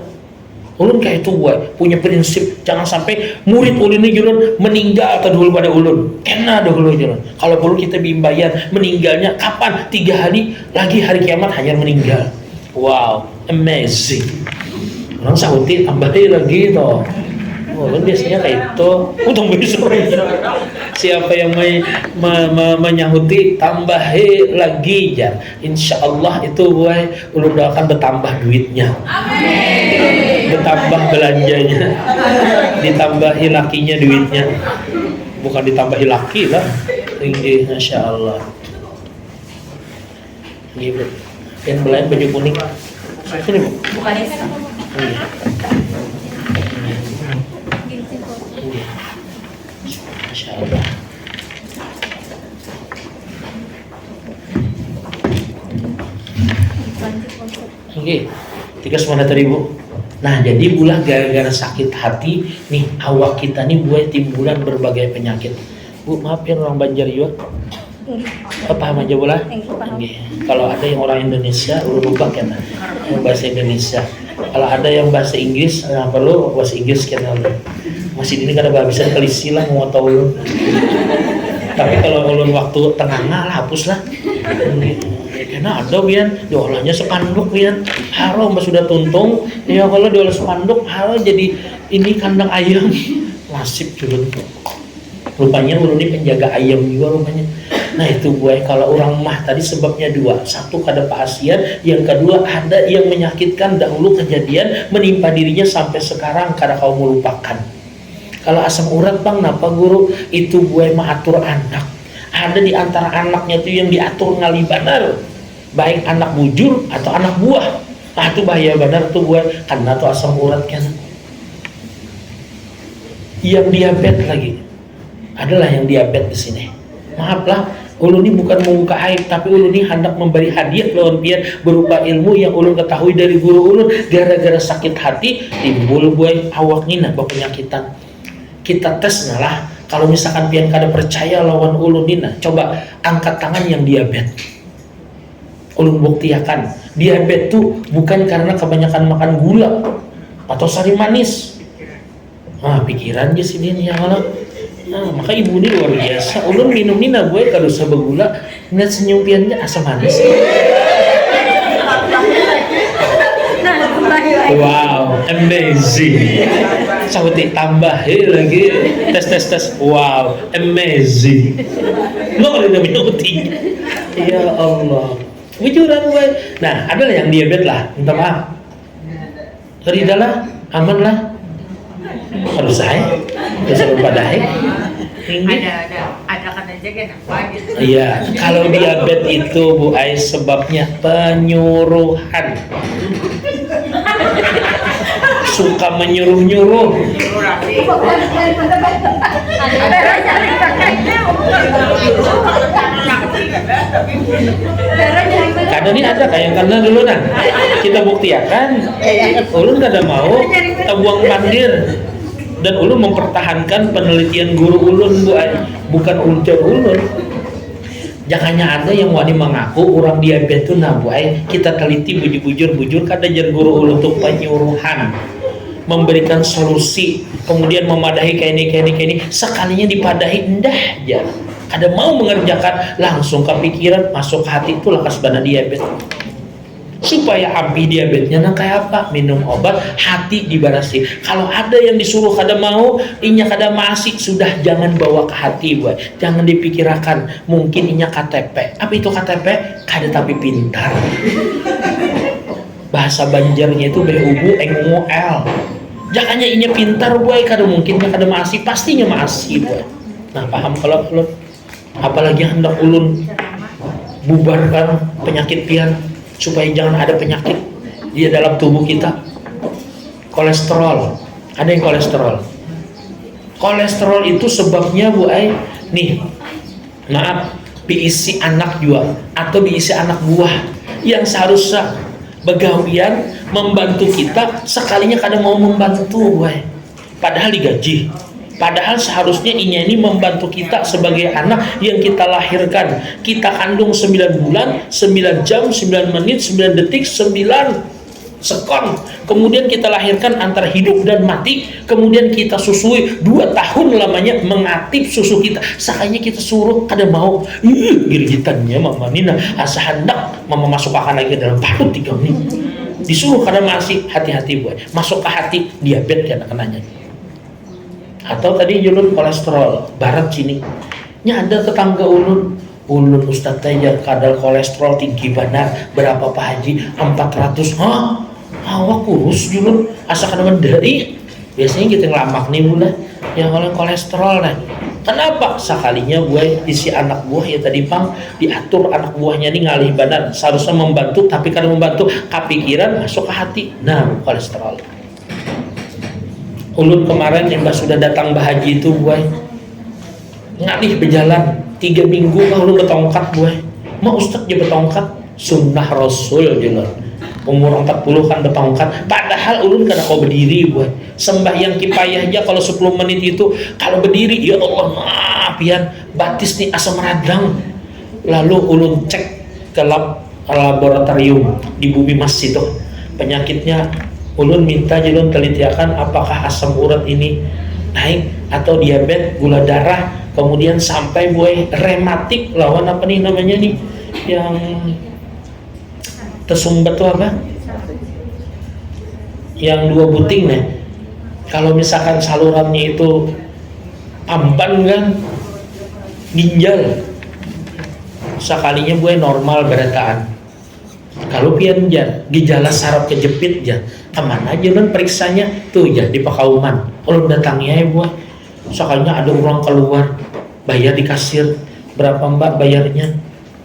Ulun kayak itu gue punya prinsip jangan sampai murid ulun ini julun meninggal dahulu pada ulun. Kena dahulu julun. Kalau perlu kita bimbayan meninggalnya kapan? 3 hari lagi hari kiamat hanya meninggal. Wow, amazing. Orang sahuti tambahin lagi toh. Ulun biasanya kayak itu. Untung besok siapa yang menyahuti tambahi lagi ya. Insya Allah itu gue ulun doakan bertambah duitnya. Bertambah belanjanya, ditambahi lakinya duitnya, bukan ditambahi laki lah. Tinggi, masya Allah. Ini bu, yang belayan baju kuning. Sini bu. Bukan itu. Masya Allah. Oke, 300.000. Nah, jadi bulah gara-gara sakit hati nih awak kita nih buat timbulan berbagai penyakit. Bu, maaf ya orang Banjar juga. Paham aja bola? Kalau ada yang orang Indonesia, ulun lupa kan yang bahasa Indonesia. Kalau ada yang bahasa Inggris, nah perlu bahasa Inggris kan. Masih ini kada bisa kelisi lah mau tahu ulun. Tapi kalau ulun waktu tengah hapus lah. Karena ada bian diolahnya spanduk bian haro mbak sudah tuntung ya kalau diolah spanduk haro jadi ini kandang ayam nasib culun rupanya ulun ini penjaga ayam juga rupanya. Nah itu gue kalau orang mah tadi sebabnya 2, 1 kada pasien, yang kedua ada yang menyakitkan dahulu kejadian menimpa dirinya sampai sekarang kada kau melupakan. Kalau asam urat bang napa guru itu gue mah atur anak, ada di antara anaknya itu yang diatur ngali benar, baik anak bujur atau anak buah. Nah itu bahaya benar tuh gue karena tuh asam urat kan. Yang diabetes lagi adalah yang diabetes di sini. Maaflah, ulun ini bukan membuka aib, tapi ulun ini hendak memberi hadiah lawan pian berupa ilmu yang ulun ketahui dari guru ulun. Gara-gara sakit hati timbul gue awak nina penyakitan. Kita tes lah. Kalau misalkan pian kada percaya lawan ulun nina, coba angkat tangan yang diabetes. Ulun buktiakan diabetes tuh bukan karena kebanyakan makan gula atau sari manis. Nah pikiran dia sini nih yang mana. Nah maka ibu ini luar biasa. Ulun minum nina gue kada usah bergula, ngeliat senyum piannya asam manis. Wow, amazing. Sahuti tambah lagi tes. Wow, amazing. Lo kalau udah minum ya Allah. Bujuran gue. Nah, adalah yang diabetes lah. Minta maaf. Teridah lah, aman lah. Harus saya. Bisa berpadai. Ada kata jaga apa gitu. Iya, kalau diabetes itu Bu Ais sebabnya penyuruhan. Suka menyuruh-nyuruh. Karena ini ada kayak karena dulu nah kita buktikan, ulun kada mau buang pandir dan ulun mempertahankan penelitian guru ulun bukan ujar ulun. Jangannya ada yang wani mengaku orang diabetes itu nah Bu kita teliti bujur kada jar guru ulun untuk penyuruhan memberikan solusi kemudian memadahi kayak ini sekalinya dipadahi endah aja kada mau mengerjakan langsung kepikiran masuk ke hati itu lekas bana diabetes supaya ampi diabetesnya nah kayak apa minum obat hati dibarasi. Kalau ada yang disuruh kada mau inya kada masih sudah jangan bawa ke hati buat jangan dipikirkan mungkin inya KTP apa itu KTP kada tapi pintar bahasa Banjarnya itu behubu engungu l jangannya inya pintar boy kada mungkinnya kada masih pastinya masih boy. Nah paham kalau apalagi hendak ulun bubarkan penyakit pian supaya jangan ada penyakit di dalam tubuh kita. Kolesterol, ada yang kolesterol itu sebabnya Bu Ai nih maaf diisi anak juga atau diisi anak buah yang seharusnya begawian membantu kita sekalinya kadang mau membantu Bu Ai padahal digaji. Padahal seharusnya ini membantu kita sebagai anak yang kita lahirkan. Kita kandung 9 bulan, 9 jam, 9 menit, 9 detik, 9 sekon, kemudian kita lahirkan antara hidup dan mati, kemudian kita susui 2 tahun lamanya mengatip susu kita, sakanya kita suruh kada mau, girigitannya mama Nina asa hendak mama masuk akan lagi dalam perut 3 menit, disuruh kada masih, hati-hati boy, masuk ke hati diabetes kada kenanya. Atau tadi julun kolesterol barat sini nya ada tetangga ulun Ustaz tanya kadar kolesterol tinggi benar, berapa Pak Haji? 400. Hah? Awak kurus julun asa kada mendari. Biasanya kita ngelamak nih mulai yang oleh kolesterol nah. Kenapa? Sekalinya gue isi anak buah ya tadi Pang diatur anak buahnya nih ngalih badan, seharusnya membantu tapi kada membantu, kepikiran masuk ke hati. Nah, kolesterol. Ulun kemarin yang sudah datang Bahaji itu gue ngalih berjalan 3 minggu kalau betongkat gue mau Ustaz dia betongkat sunnah Rasul jelas umur 40 kan betongkat, padahal ulun kada kau berdiri gue sembahyang kipayah aja kalau 10 menit itu kalau berdiri ya Allah maaf ya batis nih asam radang. Lalu ulun cek ke laboratorium di Bumi Masjid itu penyakitnya, ulun minta julun telitiakan apakah asam urat ini naik atau diabetes, gula darah, kemudian sampai gue rematik lawan apa nih namanya nih yang tersumbat tuh apa? Yang 2 buting nih. Kalau misalkan salurannya itu amban kan ginjal. Sekalinya gue normal beretaan. Kalau pian jar, gejala saraf kejepit jar. Kemana aja kan periksanya tuh ya di Pakauman. Kalau datangnya ya gue. Sekalinya ada orang keluar bayar di kasir, berapa mbak bayarnya?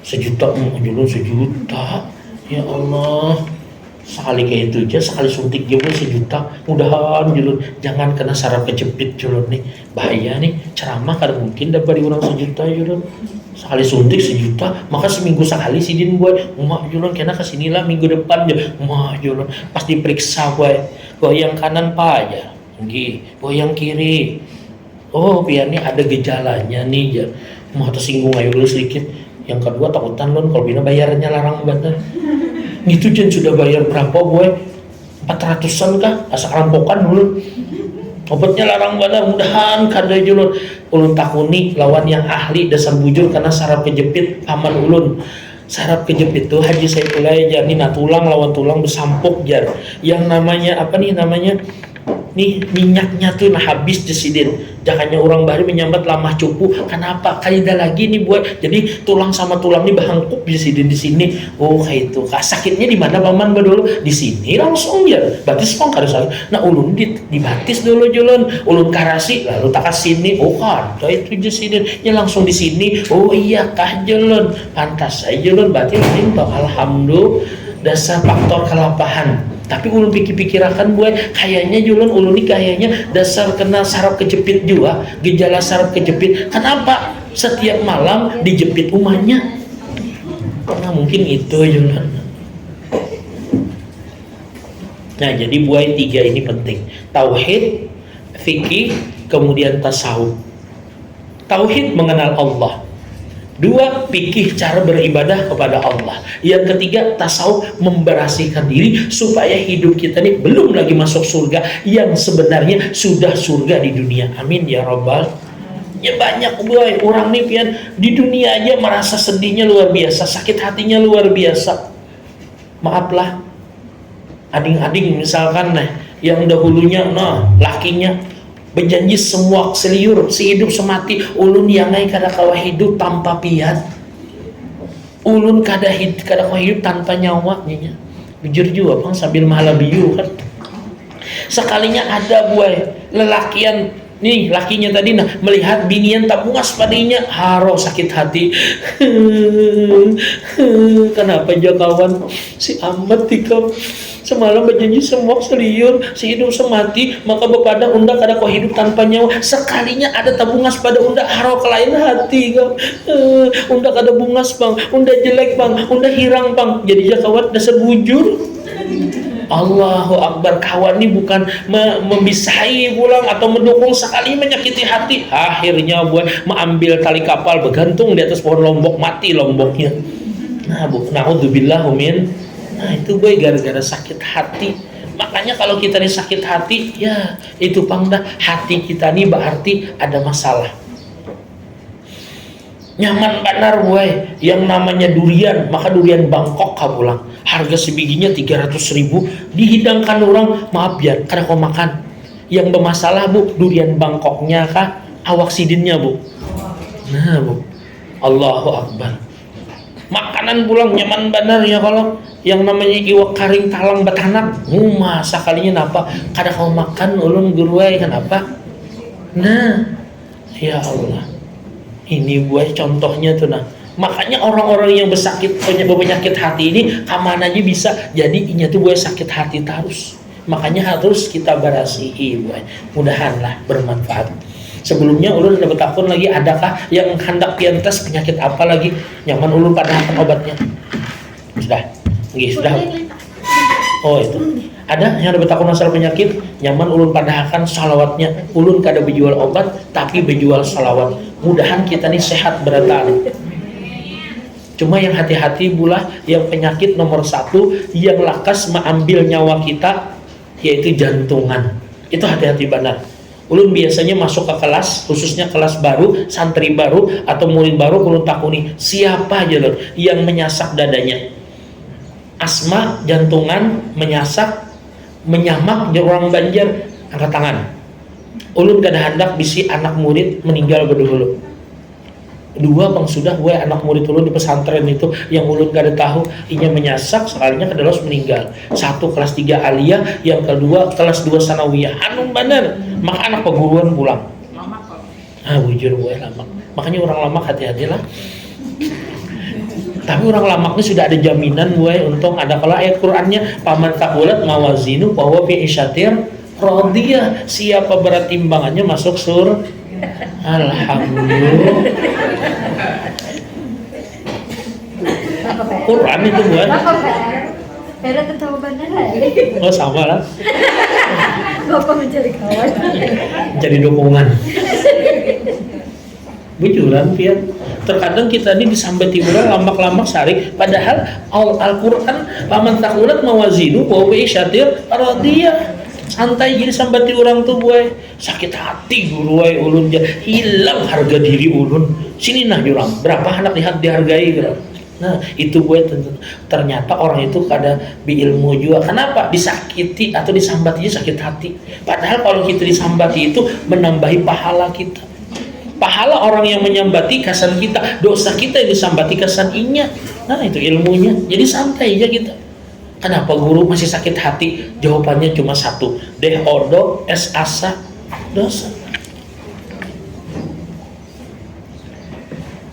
1 juta, julun 1 juta. Ya Allah, sekali kayak itu aja, sekali suntik juga 1 juta. Mudahan julun jangan kena saraf kejepit julun nih, bahaya nih. Ceramah kada mungkin dapat orang 1 juta julun. Sekali suntik 1 juta, maka seminggu sekali sidin gue, emak julun kena kesinilah minggu depan aja, emak julun. Pas diperiksa gue, goyang kanan pak aja, goyang kiri. Oh biar nih ada gejalanya nih ya, mau tersinggung ayo dulu sedikit. Yang kedua takutan lon kalau bina bayarnya larang banget. Gitu jen sudah bayar berapa boy? 400-an kah? Asa rampokan dulu. Obatnya larang banget, mudahan kada julun. Ulun takuni lawan yang ahli dasar bujur karena saraf kejepit paman ulun. Saraf kejepit tuh Haji Saifullah jar nih nah tulang lawan tulang bersampuk jar. Yang namanya apa nih namanya? Nih minyaknya tuh nah habis jesidin. Jangannya orang baru menyambat lamah cupu. Kenapa? Kaidah lagi nih buat. Jadi tulang sama tulang ini bahangkup jesidin di sini. Oh kayak itu. Sakitnya di mana paman dulu? Di sini langsung ya. Batis pong kada sakit. Nah ulun dibatis dulu julun. Ulun karasi lalu tak sini. Oh kada itu jesidin. Ya langsung di sini. Oh iya kah julun. Pantas aja julun. Berarti minta alhamdulillah dasar faktor kelapahan. Tapi ulun pikir-pikirakan gue kayaknya julun ulun ini kayaknya dasar kena saraf kejepit juga, gejala saraf kejepit. Kenapa setiap malam dijepit rumahnya? Karena mungkin itu julun. Nah jadi buai 3 ini penting, tauhid, fikih, kemudian tasawuf. Tauhid mengenal Allah, 2 fikih cara beribadah kepada Allah, yang ketiga tasawuf membersihkan diri supaya hidup kita ini belum lagi masuk surga yang sebenarnya sudah surga di dunia. Amin ya rabbal. Ya banyak boy orang nih pian di dunia aja merasa sedihnya luar biasa, sakit hatinya luar biasa. Maaflah ading-ading misalkan nah yang dahulunya nah lakinya berjanji semua seliur sehidup semati, ulun yang kada kawa hidup tanpa piat, ulun kada kawa hidup tanpa nyawa nya. Jujur juga bang sambil mahala biu kan. Sekalinya ada buai lelakian nih lakinya tadi nah melihat binian tak puas padanya haro sakit hati. Kenapa kawan si amat tikam semalam berjanji semua seliur sehidup semati maka bepada unda kada kau hidup tanpa nyawa. Sekalinya ada tabungas pada unda haro ke lain hati kau. Unda kada bungas bang, unda jelek bang, unda hirang bang. Jadi kawan dasar bujur. Allahu Akbar, kawan ini bukan membisai pulang atau mendukung, sekali menyakiti hati. Akhirnya buat mengambil tali kapal bergantung di atas pohon lombok, mati lomboknya. Nah, naudzubillah min. Nah itu gue gara-gara sakit hati. Makanya kalau kita nih sakit hati, ya itu pangdah hati kita nih berarti ada masalah. Nyaman benar gue yang namanya durian, maka durian Bangkok kapulang. Harga sebijinya 300.000, dihidangkan orang, maaf ya, karena kau makan. Yang bermasalah bu, durian Bangkoknya kah, awak sidinnya bu. Nah bu, Allahu Akbar. Makanan pulang nyaman benar ya kalau yang namanya iwak karing talang batanak. Masa kalinya napa? Kada kau makan ulun guruai kenapa? Nah, ya Allah. Ini gue contohnya tuh nah. Makanya orang-orang yang berpenyakit hati ini kemana aja bisa jadi inya tuh gue sakit hati terus. Makanya harus kita berasihi gue. Mudahanlah bermanfaat. Sebelumnya ulun udah bertakun lagi, adakah yang hendak pian tes penyakit apa lagi? Nyaman ulun padahkan obatnya. Sudah. Nggih, sudah. Oh itu. Ada yang ada bertakun masalah penyakit, nyaman ulun padahkan salawatnya. Ulun kada berjual obat tapi berjual salawat. Mudahan kita nih sehat beratan. Cuma yang hati-hati pula yang penyakit nomor 1 yang lakas mengambil nyawa kita, yaitu jantungan. Itu hati-hati benar. Ulun biasanya masuk ke kelas, khususnya kelas baru, santri baru atau murid baru, ulun takuni siapa aja loh yang menyasak dadanya. Asma, jantungan, menyasak, menyamak, orang Banjar, angkat tangan. Ulun kada hendak bisi anak murid meninggal berdahulu. 2 bang sudah gue anak murid ulun di pesantren itu yang ulun kada tahu inya menyasak sekalinya kedalos meninggal. 1 kelas 3 aliyah, yang kedua kelas 2 sanawiyah. Anu bener, maka anak perguruan pulang. Lama kok. Bujur gue lama. Makanya orang lama hati-hatilah. Tapi orang lamaknya sudah ada jaminan gue untung ada kalau ayat Qur'annya paman takulat mawazinu bahwa fi isyatir radiyah, siapa berat timbangannya masuk surga. Alhamdulillah. Quran itu buat. Era tertawa benar. Oh sama lah. Bapak mencari kawan. Jadi dukungan. Bujuran pian. Terkadang kita ini disambat hiburan lamak-lamak sari, padahal Al-Quran paman takulat mawazinu bahwa fi isyatir radiyah. Santai jadi sambati orang tuh gue sakit hati guru gue ulun hilang harga diri ulun. Sini nah jurang berapa anak lihat dihargai gitu. Nah itu gue ternyata orang itu kada beilmu juga. Kenapa disakiti atau disambati sakit hati? Padahal kalau kita disambati itu menambahi pahala kita. Pahala orang yang menyambati kesan kita, dosa kita yang disambati kesan inya. Nah itu ilmunya. Jadi santai aja kita. Kenapa guru masih sakit hati? Jawabannya cuma 1, deh odo es asa dosa.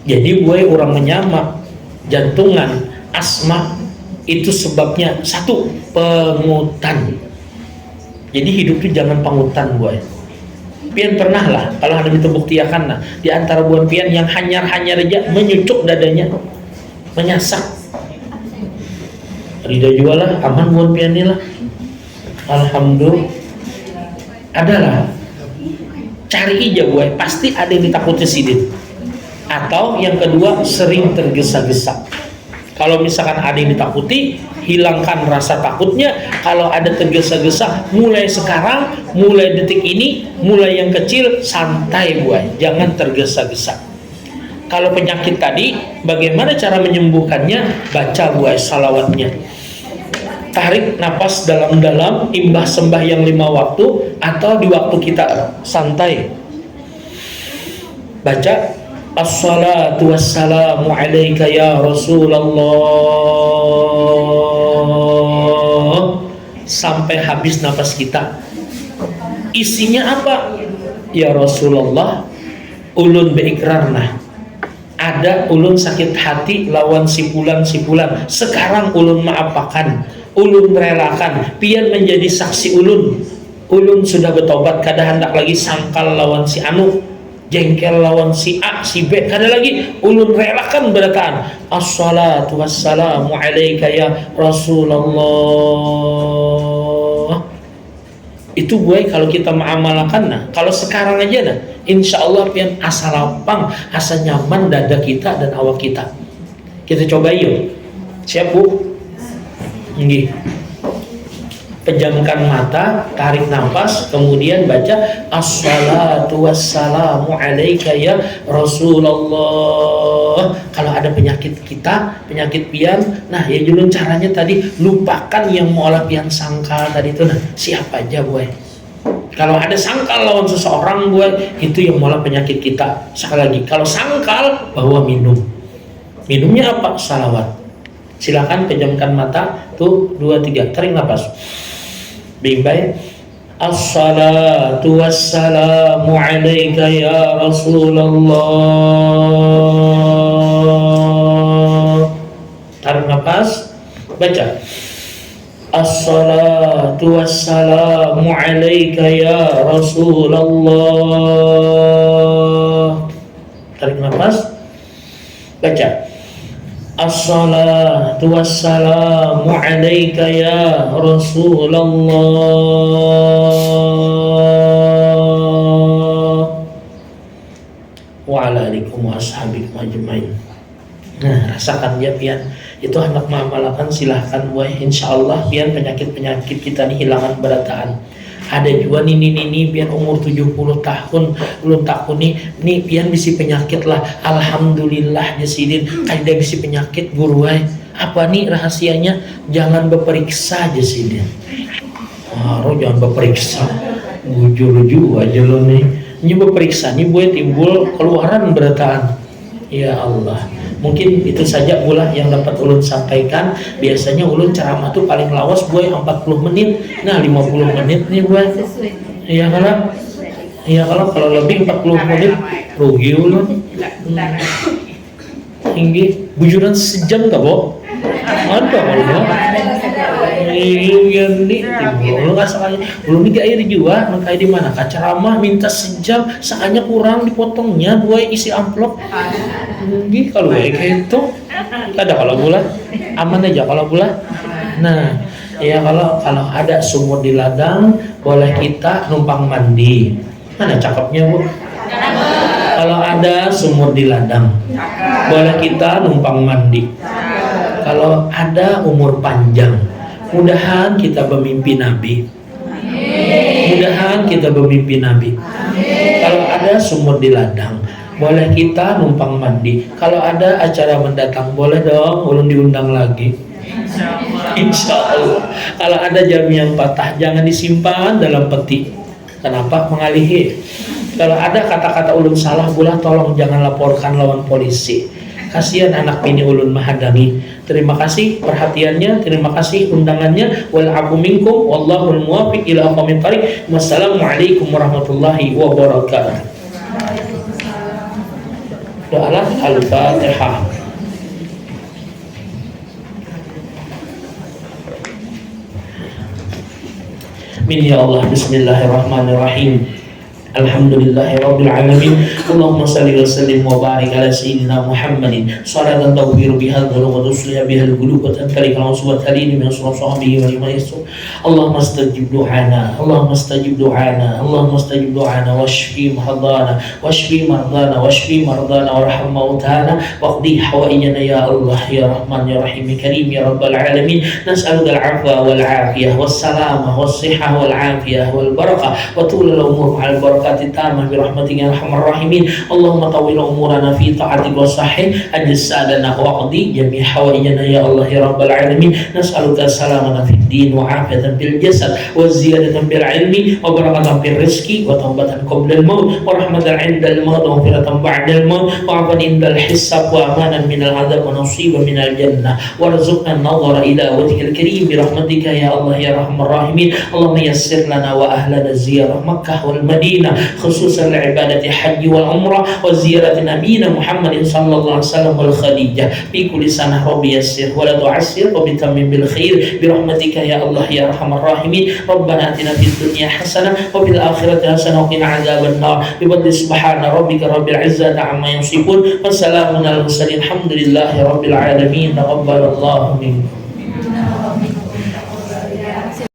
Jadi gue orang menyamak, jantungan, asma itu sebabnya 1, pengutan. Jadi hidup itu jangan pengutan gue. Pian pernah lah kalau ada itu buktiakan lah di antara buan pian yang hanyar-hanyar aja menyucuk dadanya, menyasak. Rida juga lah, aman buat pian lah. Alhamdulillah. Adalah cari aja gue, pasti ada yang ditakuti sidin. Atau yang kedua sering tergesa-gesa. Kalau misalkan ada yang ditakuti, hilangkan rasa takutnya. Kalau ada tergesa-gesa, mulai sekarang, mulai detik ini, mulai yang kecil, santai gue, jangan tergesa-gesa. Kalau penyakit tadi, bagaimana cara menyembuhkannya? Baca gue salawatnya. Tarik napas dalam-dalam, imbah sembahyang 5 waktu, atau di waktu kita santai. Baca Assalatu wassalamu alaika ya Rasulullah sampai habis napas kita. Isinya apa? Ya Rasulullah, ulun berikrarna ada ulun sakit hati lawan sipulan. Sekarang ulun maapakan, ulun relakan, pian menjadi saksi ulun. Ulun sudah bertobat, kada hendak lagi sangkal lawan si anu, jengkel lawan si A, si B, kada lagi. Ulun relakan berataan assalatu wassalamu alaika ya Rasulullah. Itu gue kalau kita mengamalkan, nah kalau sekarang aja nah insya Allah pian asa lapang, asa nyaman dada kita dan awak kita. Kita coba yuk. Siap bu? Nggih. Pejamkan mata, tarik nafas, kemudian baca assalatu wassalamu alaika ya Rasulullah. Kalau ada penyakit kita, penyakit pian, nah ya julun caranya tadi lupakan yang mu'alaf pian sangkal tadi itu. Nah, siapa aja boy. Kalau ada sangkal lawan seseorang boy, itu yang mu'alaf penyakit kita. Sekali lagi, kalau sangkal bawa minum. Minumnya apa? Salawat. Silakan pejamkan mata. Tuh, 2, 3, tarik nafas. Baik-baik. Assalatu wassalamu alaika ya Rasulullah. Tarik nafas, baca. Assalatu wassalamu alaika ya Rasulullah. Tarik nafas, baca. Assalatu wassalamu alaika ya Rasulullah wa ala alikum wa ashabikum ajmain. Nah, rasakan ya pian. Itu hendak mengamalkan silahkan boy. Insyaallah pian penyakit-penyakit kita nih hilangan berataan. Ada juga nih pian umur 70 tahun belum tahun nih pian bisi penyakit lah. Alhamdulillah jasidin kaida bisi penyakit guru apa nih rahasianya? Jangan berperiksa jasidin. Jangan berperiksa. Bujur aja lo nih. Ini berperiksa nih boy timbul keluaran berataan. Ya Allah. Mungkin itu saja pula yang dapat ulun sampaikan. Biasanya ulun ceramah tuh paling lawas boy 40 menit. Nah 50 menit nih boy. Iya kalau lebih 40 menit rugi ulun. Tinggi bujuran sejam gak bo? Ada kalau iya nih timbul nggak sakanya belum nih air juga kayak di mana ceramah minta sejam sakanya kurang dipotongnya boy isi amplop. Gih kalau kayak gitu ada kalau bulan aman aja kalau bulan. Nah ya kalau ada sumur di ladang boleh kita numpang mandi. Mana cakepnya bu? Kalau ada sumur di ladang boleh kita numpang mandi. Kalau ada umur panjang, mudahan kita bermimpi Nabi. Mudahan kita bermimpi Nabi. Kalau ada sumur di ladang, boleh kita numpang mandi. Kalau ada acara mendatang, boleh dong ulun diundang lagi. Insya Allah. Kalau ada jam yang patah, jangan disimpan dalam peti. Kenapa? Mengalihi. Kalau ada kata-kata ulun salah, boleh tolong jangan laporkan lawan polisi. Kasihan anak bini ulun mahadami. Terima kasih perhatiannya, terima kasih undangannya. Wal afu minkum wallahul muwaffiq ila aqwamit thariq. Wassalamualaikum warahmatullahi wabarakatuh. Doalah Al-Fatihah. Min ya Allah, bismillahirrahmanirrahim. Alhamdulillahirabbil alamin. Allahumma shalli wa sallim wa barik ala sayyidina Muhammadin salatan taghfiru biha dhunub wa tusliha biha al-qulub wa tanfari kal wa talini min sahbihi wa liman yasu. Allahumma istajib du'ana, Allahumma istajib du'ana, Allahumma istajib du'ana washfi mahdana washfi mardana washfi mardana warham mautana waqdi hawaijana ya Allah ya Rahman ya Rahim ya Karim ya Rabbal alamin. Nas'aluka al-'afwa wal 'afiyah was salamah was sihhah wal 'afiyah wal barakah wa tulul umur ma'al barakah التامة برحمتك يا أرحم الراحمين. اللهم طول أمورنا في طاعتك وصحح أجسادنا واقضي جميع حوائجنا يا الله يا رب العالمين. نسألك السلامة في الدين وعافية في الجسد وزيادة في العلم وبركة في الرزق وتوبة قبل الموت ورحمة عند الموت ومغفرة بعد الموت وعفوا عند الحساب وأمانا من العذاب ونصيبا من الجنة وارزقنا النظر إلى وجهك الكريم برحمتك يا الله يا أرحم الراحمين. اللهم يسر لنا وأهلنا زيارة مكة والمدينة خصوصا لعبادة الحج والعمرة وزيارة نبينا محمد صلى الله عليه وسلم والخديجة في كل سنة. ربي يسر ولا تعسر وبتمم بالخير برحمتك يا الله يا أرحم الراحمين. ربنا آتنا في الدنيا حسنة وفي الآخرة حسنة وقنا عذاب النار. بفضل سبحان ربك رب العزة عما يصفون وسلام على المرسلين الحمد لله رب العالمين. تقبل الله منكم.